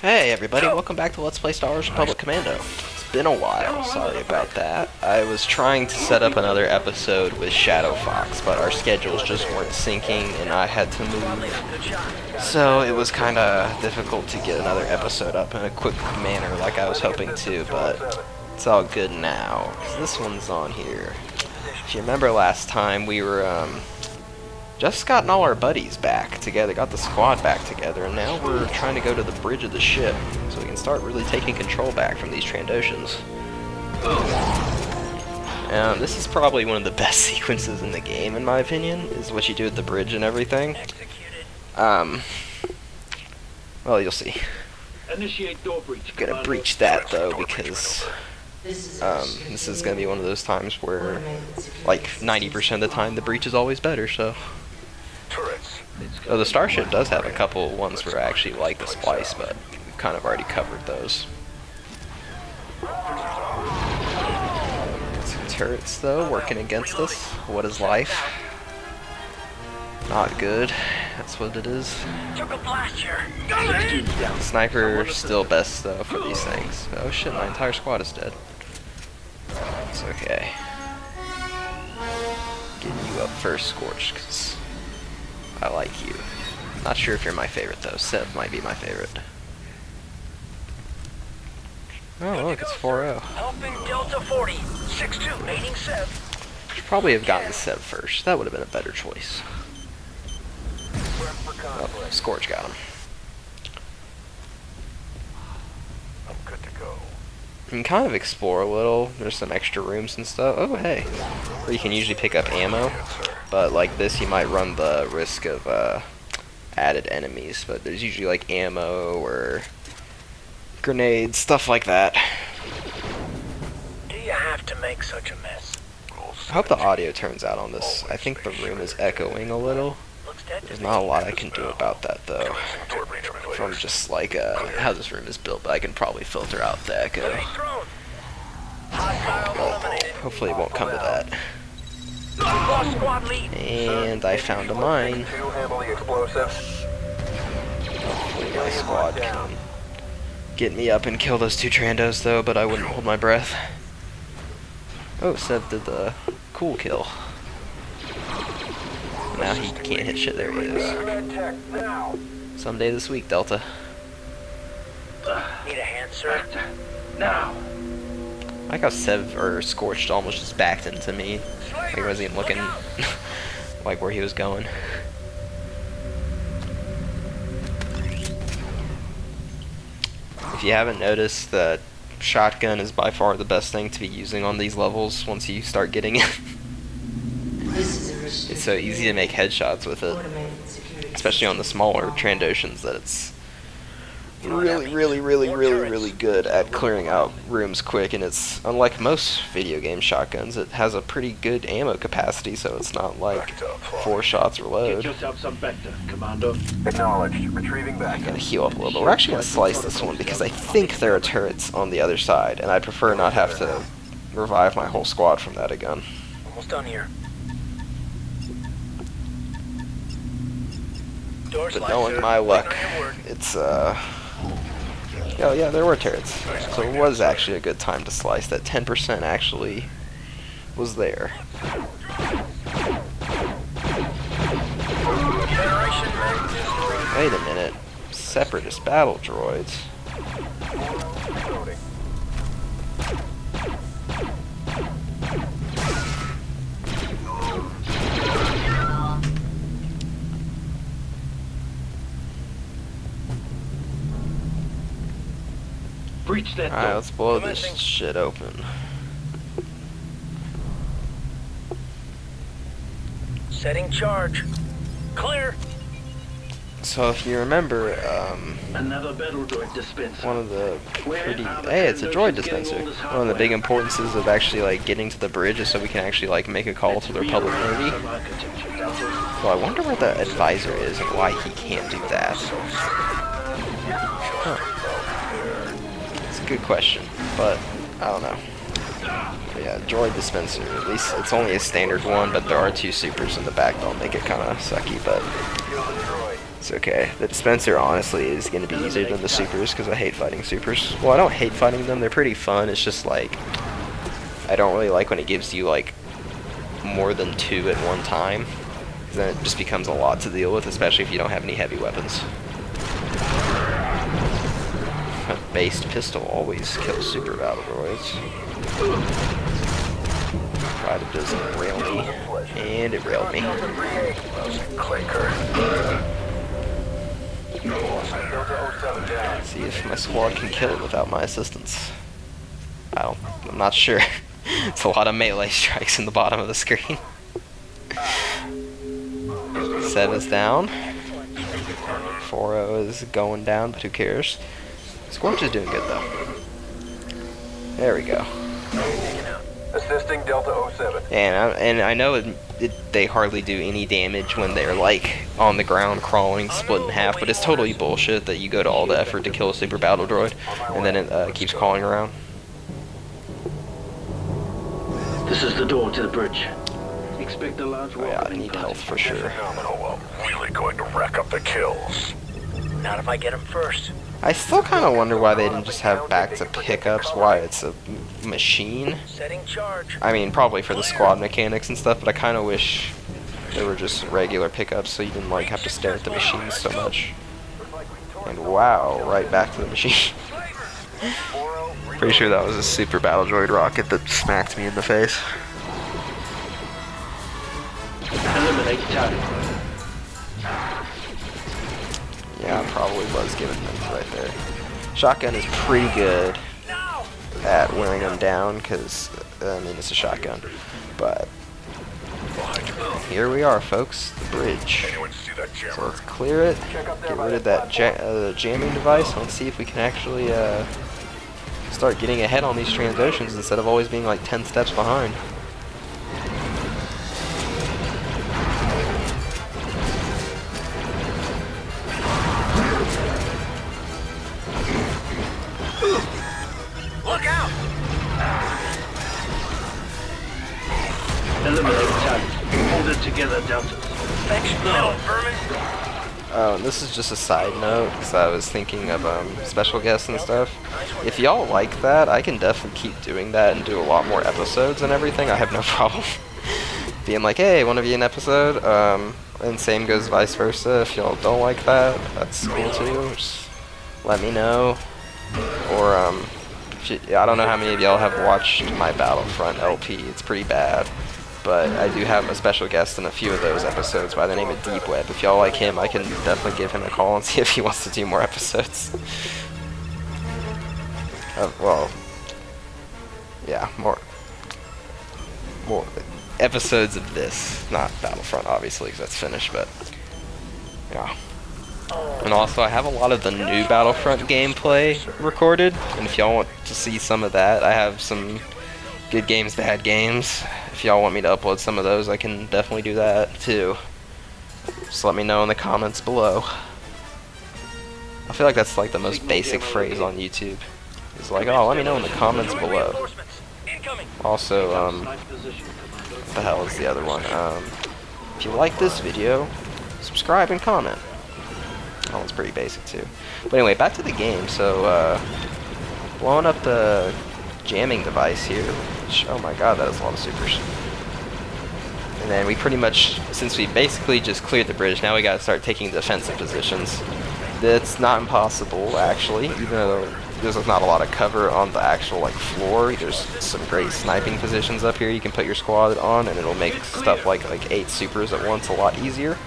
Hey everybody, welcome back to Let's Play Star Wars Republic Commando. It's been a while, sorry about that. I was trying to set up another episode with Shadow Fox, but our schedules just weren't syncing and I had to move. So it was kinda difficult to get another episode up in a quick manner like I was hoping to, but it's all good now. 'Cause this one's on here. If you remember last time, we were just gotten all our buddies back together, got the squad back together, and now we're trying to go to the bridge of the ship so we can start really taking control back from these Trandoshans. This is probably one of the best sequences in the game, in my opinion, is what you do at the bridge and everything. Well, you'll see. Initiate door breach. I'm gonna breach that though, because this is gonna be one of those times where, like, 90% of the time, the breach is always better, so. Oh, the Starship does have a couple ones where I actually like the splice, but we've kind of already covered those. Some turrets, though, working against us. What is life? Not good. That's what it is. Sniper still best, though, for these things. Oh shit, my entire squad is dead. It's okay. Getting you up first, Scorch, because I like you. Not sure if you're my favorite though. Sev might be my favorite. Oh look, it's 4-0. Helping Delta 40, 6-2, aiding Sev. Should probably have gotten Sev first. That would have been a better choice. Oh, Scorch got him. I'm good to go. You can kind of explore a little. There's some extra rooms and stuff. Oh hey. Or you can usually pick up ammo. But like this, you might run the risk of added enemies. But there's usually like ammo or grenades, stuff like that. Do you have to make such a mess? I hope the audio turns out on this. I think the room is echoing a little. There's not a lot I can do about that though. From just like how this room is built, but I can probably filter out the echo. But hopefully it won't come to that. And I found a mine. Hopefully my squad can get me up and kill those two Trandos though, but I wouldn't hold my breath. Oh, Sev did the cool kill. Now he can't hit shit. There he is. Someday this week, Delta. Need a hand, sir? Now. I like how Sev or Scorched almost just backed into me. Like he wasn't even looking like where he was going. If you haven't noticed, the shotgun is by far the best thing to be using on these levels once you start getting it. It's so easy to make headshots with it, especially on the smaller Trandoshans, that it's really good at clearing out rooms quick, and it's, unlike most video game shotguns, it has a pretty good ammo capacity, so it's not like 4 shots reload. Get yourself some vector, Commando. Acknowledged. Retrieving back. I gotta heal up a little bit. We're actually gonna slice this one because I think there are turrets on the other side, and I'd prefer not have to revive my whole squad from that again. Almost done here. Doors But knowing my luck, it's oh yeah, there were turrets. So it was actually a good time to slice. That 10% actually was there. Wait a minute. Separatist battle droids. Breach that door. Alright, let's blow this shit open. Setting charge. Clear. So if you remember, Another battle droid dispenser. one of the pretty... Hey, it's a droid dispenser. One of the big importances of actually, like, getting to the bridge is so we can actually, like, make a call to the Republic Navy. So I wonder where the advisor is and why he can't do that. Huh. It's a good question, but I don't know. But yeah, droid dispenser. At least it's only a standard one, but there are 2 supers in the back that'll make it kind of sucky, but It's okay. The dispenser, honestly, is going to be easier than the supers, because I hate fighting supers. Well, I don't hate fighting them. They're pretty fun. It's just, like, I don't really like when it gives you, like, more than 2 at one time. Because then it just becomes a lot to deal with, especially if you don't have any heavy weapons. A based pistol always kills super battle droids. Tried to just rail me, and it railed me. See if my squad can kill it without my assistance. I'm not sure. It's a lot of melee strikes in the bottom of the screen. 7's down. 4-0 is going down, but who cares? Scorch is doing good though. There we go. Assisting Delta 07. And I know they hardly do any damage when they're like on the ground crawling, split in half, but it's totally bullshit that you go to all the effort to kill a super battle droid and then it keeps crawling around. This is the door to the bridge. Expect a large Oh yeah, I need health for sure. Phenomenal. I'm really going to rack up the kills. Not if I get him first. I still kind of wonder why they didn't just have back to pickups, why it's a machine. Setting charge. I mean, probably for the squad mechanics and stuff, but I kind of wish they were just regular pickups so you didn't like have to stare at the machines so much. And wow, right back to the machine. Pretty sure that was a super battle droid rocket that smacked me in the face. Eliminate target. Yeah, I probably was giving them right there. Shotgun is pretty good at wearing them down because, I mean, it's a shotgun. But here we are, folks, the bridge. So let's clear it, get rid of that jamming device. Let's see if we can actually start getting ahead on these transitions instead of always being like 10 steps behind. Look out! Eliminate target. Hold it together, Delta. Thanks, little vermin. Oh, and this is just a side note, because I was thinking of special guests and stuff. If y'all like that, I can definitely keep doing that and do a lot more episodes and everything. I have no problem being like, hey, want to be an episode? And same goes vice versa. If y'all don't like that, that's cool too. Just let me know. Or, I don't know how many of y'all have watched my Battlefront LP. It's pretty bad. But I do have a special guest in a few of those episodes by the name of Deep Web. If y'all like him, I can definitely give him a call and see if he wants to do more episodes. Well, yeah, more episodes of this, not Battlefront, obviously, because that's finished. But yeah. And also, I have a lot of the new Battlefront gameplay recorded, and if y'all want to see some of that, I have some good games, bad games. If y'all want me to upload some of those, I can definitely do that too. Just let me know in the comments below. I feel like that's like the most basic phrase on YouTube. It's like, oh, let me know in the comments below. Also, what the hell is the other one? If you like this video, subscribe and comment. That one's pretty basic too. But anyway, back to the game. So, blowing up the jamming device here, which, oh my god, that is a lot of supers. And then we pretty much, since we basically just cleared the bridge, now we gotta start taking defensive positions. That's not impossible, actually, even though there's not a lot of cover on the actual like floor. There's some great sniping positions up here you can put your squad on, and it'll make stuff like 8 supers at once a lot easier.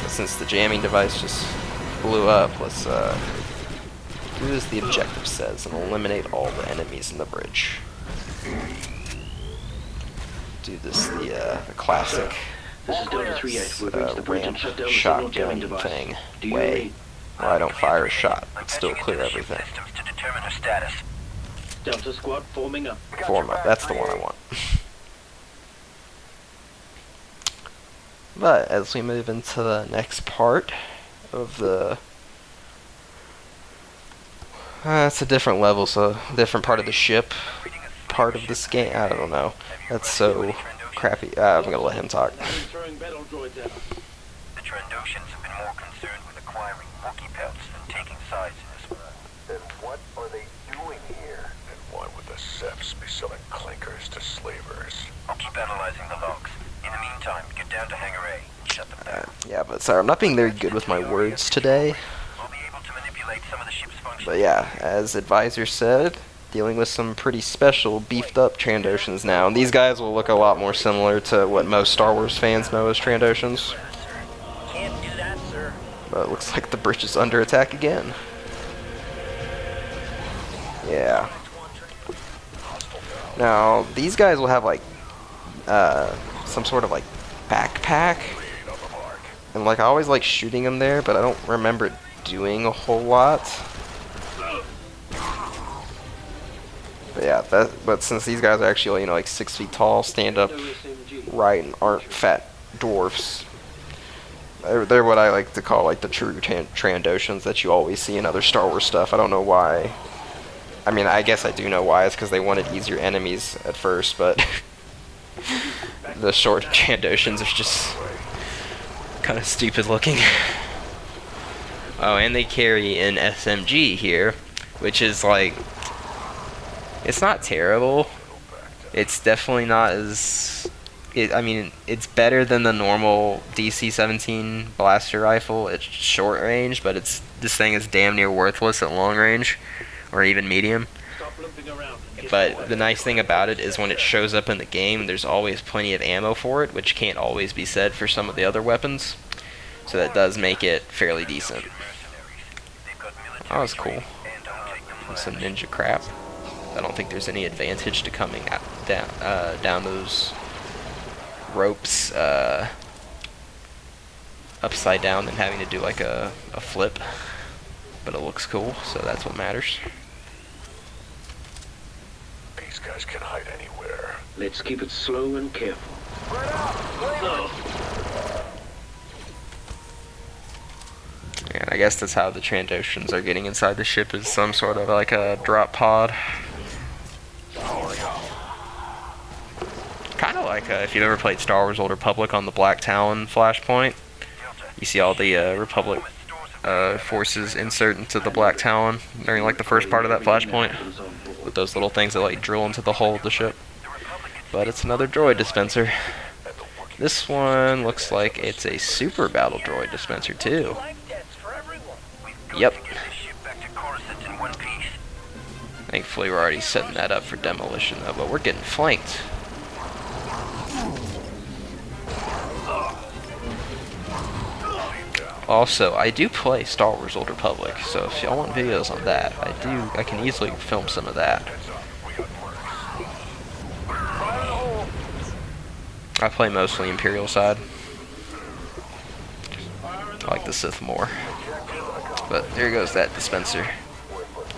Since the jamming device just blew up, let's do as the objective says and eliminate all the enemies in the bridge. Do this the classic This is Delta 3-8. We've reached the bridge and shut down the signal jamming shotgun device. thing Do you way read? where I don't fire a shot but still clear everything. Systems to determine her status. Delta squad forming up. Form up, that's the one I want. But as we move into the next part of the it's a different level, so different part of the ship, part of this game. I don't know. That's so crappy. I'm gonna let him talk. Throwing battle droids out. Sorry, I'm not being very good with my words today. We'll be able to manipulate some of the ship's functions. But yeah, as Advisor said, dealing with some pretty special, beefed up Trandoshans now. And these guys will look a lot more similar to what most Star Wars fans know as Trandoshans. Can't do that, sir. But it looks like the bridge is under attack again. Yeah. Now, these guys will have like some sort of like backpack. And like I always like shooting them there, but I don't remember doing a whole lot. But yeah, but since these guys are actually, you know, like 6 feet tall, stand up right, and aren't fat dwarfs, they're what I like to call like the true Trandoshans that you always see in other Star Wars stuff. I don't know why. I mean, I guess I do know why. It's because they wanted easier enemies at first, but the short Trandoshans are just kind of stupid looking. Oh, and they carry an SMG here, which is like, it's not terrible. It's definitely not as, I mean, it's better than the normal DC-17 blaster rifle. It's short range, but this thing is damn near worthless at long range, or even medium. But the nice thing about it is when it shows up in the game, there's always plenty of ammo for it, which can't always be said for some of the other weapons. So that does make it fairly decent. That was cool. Some ninja crap. I don't think there's any advantage to coming down those ropes upside down than having to do like a flip. But it looks cool, so that's what matters. These guys can hide anywhere. Let's keep it slow and careful. And I guess that's how the Trandoshans are getting inside the ship, is some sort of like a drop pod. Kind of like if you've ever played Star Wars Old Republic on the Black Talon flashpoint. You see all the Republic forces insert into the Black Talon during like the first part of that flashpoint, with those little things that like drill into the hull of the ship. But it's another droid dispenser. This one looks like it's a super battle droid dispenser too. Yep. Thankfully we're already setting that up for demolition though, but we're getting flanked. Also, I do play Star Wars Old Republic, so if y'all want videos on that, I can easily film some of that. I play mostly Imperial side. I like the Sith more. But there goes that dispenser.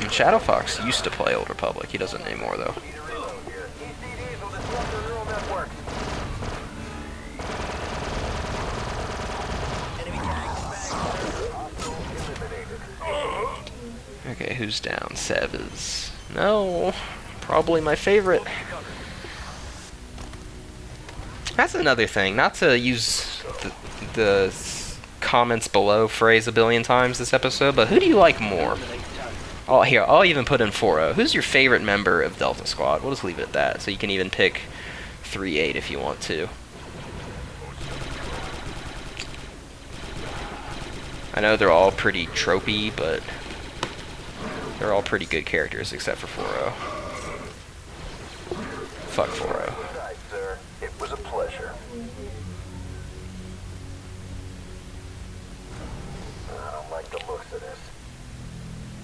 And Shadow Fox used to play Old Republic. He doesn't anymore though. Okay, who's down? Sev is... No, probably my favorite. That's another thing, not to use the comments below phrase a billion times this episode, but who do you like more? Oh, here, I'll even put in 4-0. Who's your favorite member of Delta Squad? We'll just leave it at that, so you can even pick 3-8 if you want to. I know they're all pretty tropey, but they're all pretty good characters except for 4-0. Fuck 4-0. Sir, it was a pleasure. I don't like the looks of this.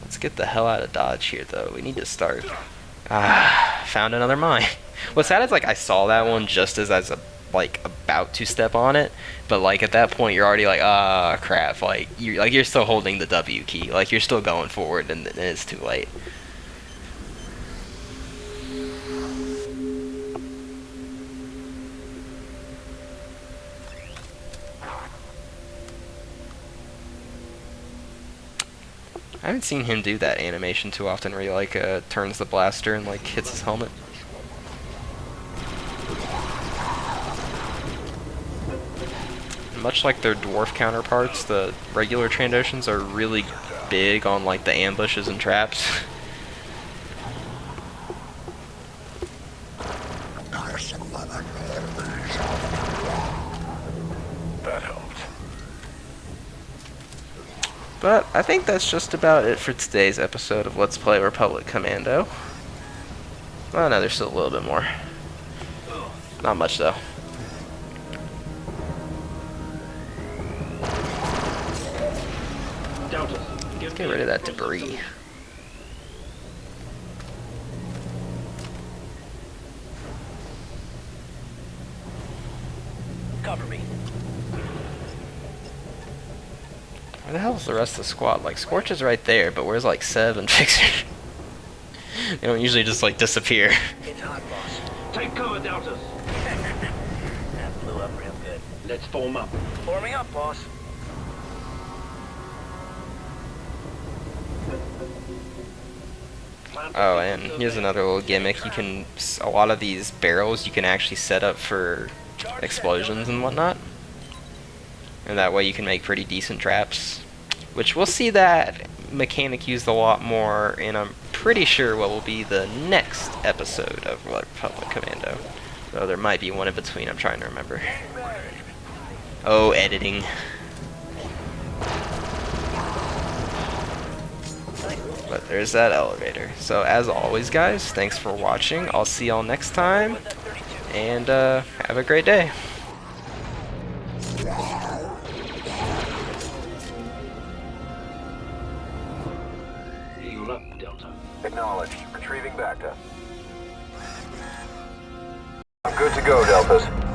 Let's get the hell out of Dodge here, though. We need to start. Found another mine. What's sad is, like, I saw that one just as I was, like, about to step on it, but, like, at that point, you're already like, crap. Like, you're still holding the W key. Like, you're still going forward, and it's too late. I haven't seen him do that animation too often where he like turns the blaster and like hits his helmet. Much like their dwarf counterparts, the regular Trandoshans are really big on like the ambushes and traps. That helped. But I think that's just about it for today's episode of Let's Play Republic Commando. Oh no, there's still a little bit more. Not much though. Let's get rid of that debris. Cover me. Where the hell is the rest of the squad? Like, Scorch is right there, but where's like Sev and Fixer? They don't usually just like disappear. It's hot, boss. Take cover, Deltas. That blew up real good. Let's form up. Forming up, boss. Oh, and here's another little gimmick. You can, a lot of these barrels you can actually set up for explosions and whatnot. And that way you can make pretty decent traps. Which we'll see that mechanic used a lot more in, I'm pretty sure, what will be the next episode of Republic Commando. So there might be one in between, I'm trying to remember. Oh, editing. But there's that elevator. So as always, guys, thanks for watching. I'll see y'all next time. And have a great day. Heal up, Delta. Acknowledged. Retrieving Bacta. I'm good to go, Deltas.